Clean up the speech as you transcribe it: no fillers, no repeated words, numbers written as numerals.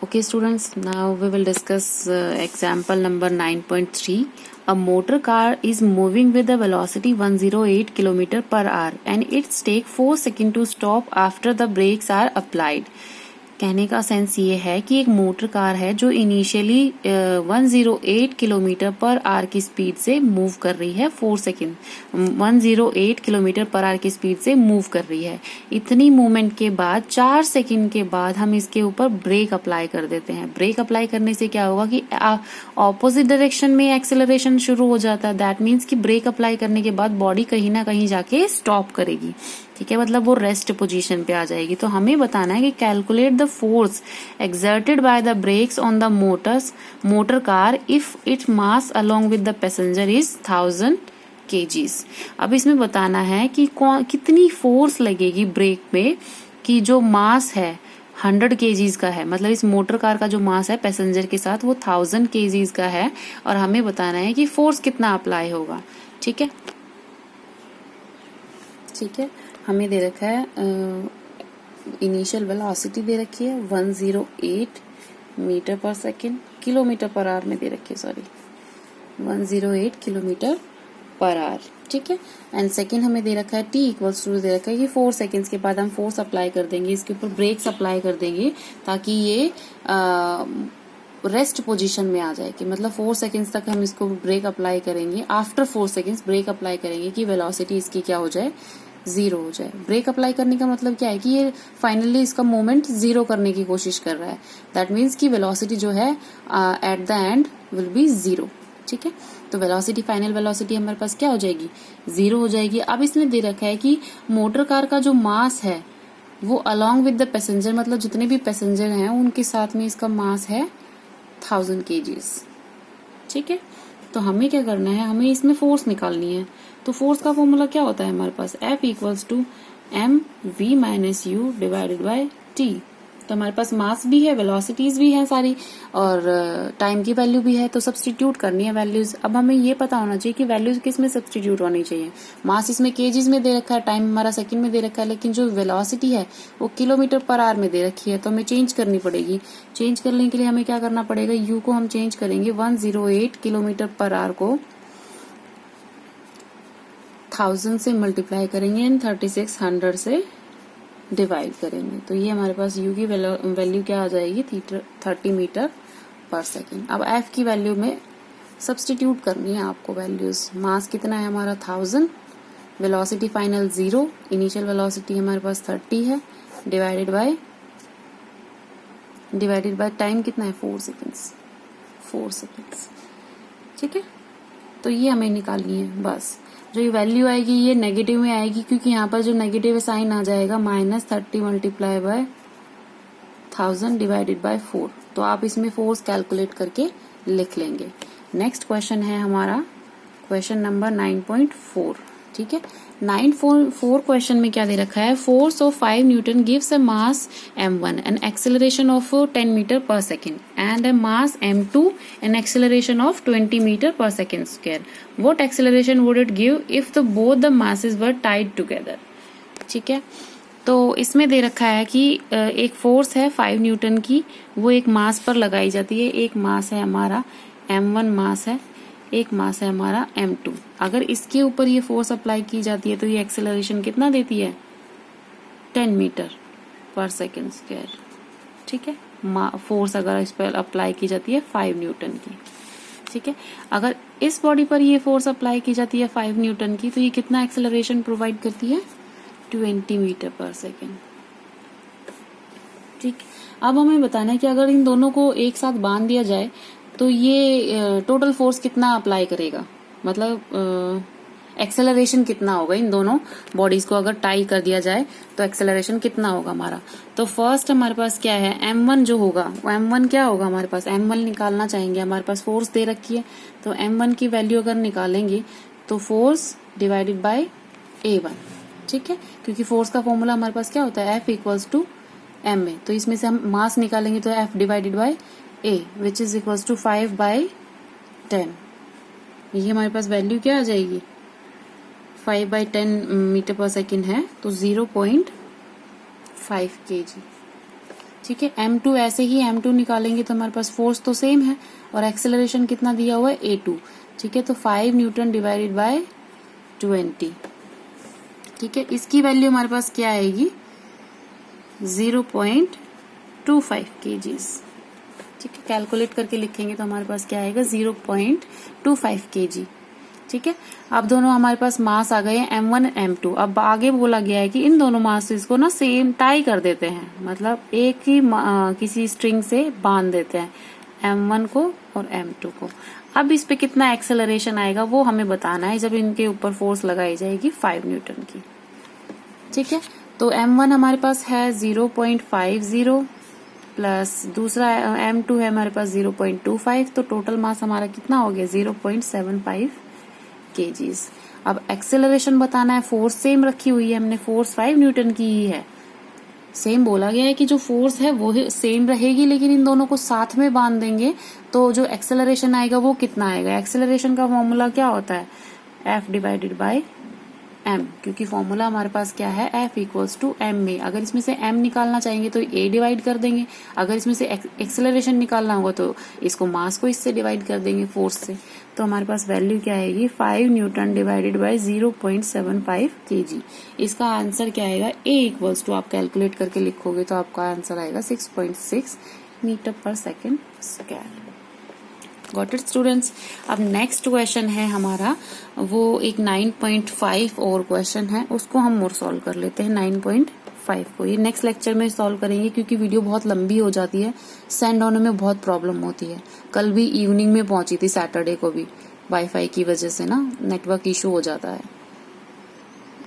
Okay, students, now we will discuss example number 9.3. A motor car is moving with a velocity 108 km per hour and it takes 4 seconds to stop after the brakes are applied. कहने का sense ये है कि एक motor car है जो initially 108 kilometre per hour की speed से मूव कर रही है 4 सेकेंड 108 किलोमीटर पर आवर की स्पीड से मूव कर रही है। इतनी मूवमेंट के बाद 4 सेकेंड के बाद हम इसके ऊपर ब्रेक अप्लाई कर देते हैं। ब्रेक अप्लाई करने से क्या होगा कि ऑपोजिट डायरेक्शन में एक्सेलरेशन शुरू हो जाता है। दैट मीन्स कि ब्रेक अप्लाई करने के बाद बॉडी कहीं ना कहीं जाके स्टॉप करेगी, ठीक है, मतलब वो रेस्ट पोजीशन पे आ जाएगी। तो हमें बताना है कि calculate the force exerted by the breaks on the motor car if its mass along with the passenger is 1000 kgs। अब इसमें बताना है कि कितनी फोर्स लगेगी ब्रेक में कि जो मास है 100 kgs का है, मतलब इस मोटर कार का जो मास है पैसेंजर के साथ वो 1000 kgs का है और हमें बताना है कि फोर्स कितना अप्लाई होगा। ठीक है, ठीक है, हमें दे रखा है इनिशियल वेलोसिटी दे रखी है 108 metre per second, kilometre per hour में दे रखी है, सॉरी 108 किलोमीटर पर आवर। ठीक है, एंड सेकेंड हमें दे रखा है t इक्वल्स टू दे रखा है कि 4 सेकेंड्स के बाद हम फोर्स अप्लाई कर देंगे, इसके ऊपर ब्रेक्स अप्लाई कर देंगे ताकि ये रेस्ट पोजीशन में आ जाए कि मतलब 4 सेकेंड्स तक हम इसको ब्रेक अप्लाई करेंगे। आफ्टर 4 सेकेंड्स ब्रेक अप्लाई करेंगे कि वेलोसिटी इसकी क्या हो जाए, 0 हो जाए। ब्रेक अप्लाई करने का मतलब क्या है कि ये फाइनली इसका मोमेंट 0 करने की कोशिश कर रहा है। दैट मीन्स कि वेलोसिटी जो है at the end will be 0। ठीक है, तो वेलोसिटी, फाइनल वेलोसिटी हमारे पास क्या हो जाएगी, 0 हो जाएगी। अब इसमें दे रखा है कि मोटर कार का जो मास है वो अलॉन्ग विद द पैसेंजर, मतलब जितने भी पैसेंजर हैं उनके साथ में इसका मास है 1000 kgs। ठीक है, तो हमें क्या करना है, हमें इसमें फोर्स निकालनी है। तो फोर्स का फॉर्मूला क्या होता है हमारे पास, F equals to mv minus u divided by t। तो हमारे पास मास भी है, वेलोसिटीज भी है सारी और टाइम की वैल्यू भी है, तो सब्सटीट्यूट करनी है वैल्यूज। अब हमें ये पता होना चाहिए कि वैल्यूज किस में सब्सटीट्यूट होनी चाहिए। मास इसमें केजीज में दे रखा है, टाइम हमारा सेकंड में दे रखा है, लेकिन जो वेलोसिटी है वो किलोमीटर पर आवर में दे रखी है, तो हमें चेंज करनी पड़ेगी। चेंज करने के लिए हमें क्या करना पड़ेगा, u को हम चेंज करेंगे 108 किलोमीटर पर आवर को 1000 से मल्टीप्लाई करेंगे एंड 3600 से डिवाइड करेंगे, तो ये हमारे पास u की वैल्यू क्या आ जाएगी, 30 मीटर पर सेकेंड। अब f की वैल्यू में सब्सटीट्यूट करनी है आपको वैल्यूज। मास कितना है हमारा 1000, वेलोसिटी फाइनल 0, इनिशियल वेलोसिटी हमारे पास 30 है, डिवाइडेड बाय टाइम कितना है 4 सेकेंड्स। ठीक है, तो ये हमें निकालनी है। बस जो ये वैल्यू आएगी ये नेगेटिव में आएगी क्योंकि यहाँ पर जो नेगेटिव साइन आ जाएगा -30 मल्टीप्लाई बाय 1000 डिवाइडेड बाय 4। तो आप इसमें फोर्स कैलकुलेट करके लिख लेंगे। नेक्स्ट क्वेश्चन है हमारा क्वेश्चन नंबर 9.4। ठीक है, 9.4 क्वेश्चन में क्या दे रखा है, force of 5 newton gives a mass m1 an acceleration of 10 metre per second and a mass m2 an acceleration of 20 metre per second square. What acceleration would it give if the both the masses were tied together. ठीक है, तो इसमें दे रखा है कि एक force है 5 Newton की, वो एक मास पर लगाई जाती है। एक मास है हमारा m1 मास है, एक मास है हमारा m2। अगर इसके ऊपर ये फोर्स अप्लाई की जाती है तो ये एक्सेलरेशन कितना देती है, 10 मीटर पर सेकेंड स्क्वायर। ठीक है, फोर्स अगर इस पर अप्लाई की जाती है 5 न्यूटन की। ठीक है, अगर इस बॉडी पर ये फोर्स अप्लाई की जाती है 5 न्यूटन की तो ये कितना एक्सेलरेशन प्रोवाइड करती है, 20 मीटर पर सेकेंड। ठीक, अब हमें बताना है कि अगर इन दोनों को एक साथ बांध दिया जाए तो ये टोटल फोर्स कितना अप्लाई करेगा, मतलब एक्सेलरेशन कितना होगा इन दोनों बॉडीज को अगर टाई कर दिया जाए तो एक्सेलरेशन कितना होगा हमारा। तो फर्स्ट हमारे पास क्या है, m1 जो होगा वो m1 क्या होगा हमारे पास, m1 निकालना चाहेंगे। हमारे पास फोर्स दे रखी है तो m1 की वैल्यू अगर निकालेंगे तो फोर्स डिवाइडेड बाय a1। ठीक है, क्योंकि फोर्स का फॉर्मूला हमारे पास क्या होता है, F इक्वल्स टू m में, तो इसमें से हम मास निकालेंगे तो F divided by a which is equals to 5/10। ये हमारे पास वैल्यू क्या आ जाएगी, 5/10 मीटर पर सेकेंड है तो 0.5 kg। ठीक है। m2 ऐसे ही m2 निकालेंगे तो हमारे पास फोर्स तो सेम है और एक्सेलरेशन कितना दिया हुआ है a2, ठीक है। तो 5 न्यूटन डिवाइडेड बाय 20, ठीक है। इसकी वैल्यू हमारे पास क्या आएगी 0.25 kgs, ठीक है। कैलकुलेट करके लिखेंगे तो हमारे पास क्या आएगा 0.25 kg, ठीक है। अब दोनों हमारे पास मास आ गए हैं m1 m2। अब आगे बोला गया है कि इन दोनों मासेस को ना सेम टाई कर देते हैं, मतलब एक ही किसी स्ट्रिंग से बांध देते हैं m1 को और m2 को। अब इस पे कितना एक्सेलरेशन आएगा वो हमें बताना है जब इनके ऊपर फोर्स लगाई जाएगी 5 न्यूटन की, ठीक है। तो m1 हमारे पास है 0.50 प्लस दूसरा m2 है हमारे पास 0.25, तो टोटल मास हमारा कितना हो गया 0.75 kgs। अब एक्सेलरेशन बताना है, फोर्स सेम रखी हुई है हमने, फोर्स 5 न्यूटन की ही है। सेम बोला गया है कि जो फोर्स है वो सेम रहेगी, लेकिन इन दोनों को साथ में बांध देंगे तो जो एक्सेलरेशन आएगा वो कितना आएगा। एक्सेलरेशन का फॉर्मूला क्या होता है F डिवाइडेड बाय m, क्योंकि फॉर्मूला हमारे पास क्या है F इक्वल्स टू m में। अगर इसमें से m निकालना चाहेंगे तो a डिवाइड कर देंगे, अगर इसमें से एक्सेलरेशन निकालना होगा तो इसको मास को इससे डिवाइड कर देंगे फोर्स से। तो हमारे पास वैल्यू क्या आएगी 5 न्यूटन डिवाइडेड बाय 0.75 kg। इसका आंसर क्या आएगा a इक्वल्स टू, आप कैलकुलेट करके लिखोगे तो आपका आंसर आएगा 6.6 metre per second square. Got it students. अब नेक्स्ट क्वेश्चन है हमारा, वो एक 9.5 और क्वेश्चन है, उसको हम और सॉल्व कर लेते हैं 9.5 को। ये नेक्स्ट लेक्चर में सॉल्व करेंगे क्योंकि वीडियो बहुत लंबी हो जाती है, सेंड होने में बहुत प्रॉब्लम होती है। कल भी इवनिंग में पहुंची थी, सैटरडे को भी वाईफाई की वजह से ना नेटवर्क इशू हो जाता है।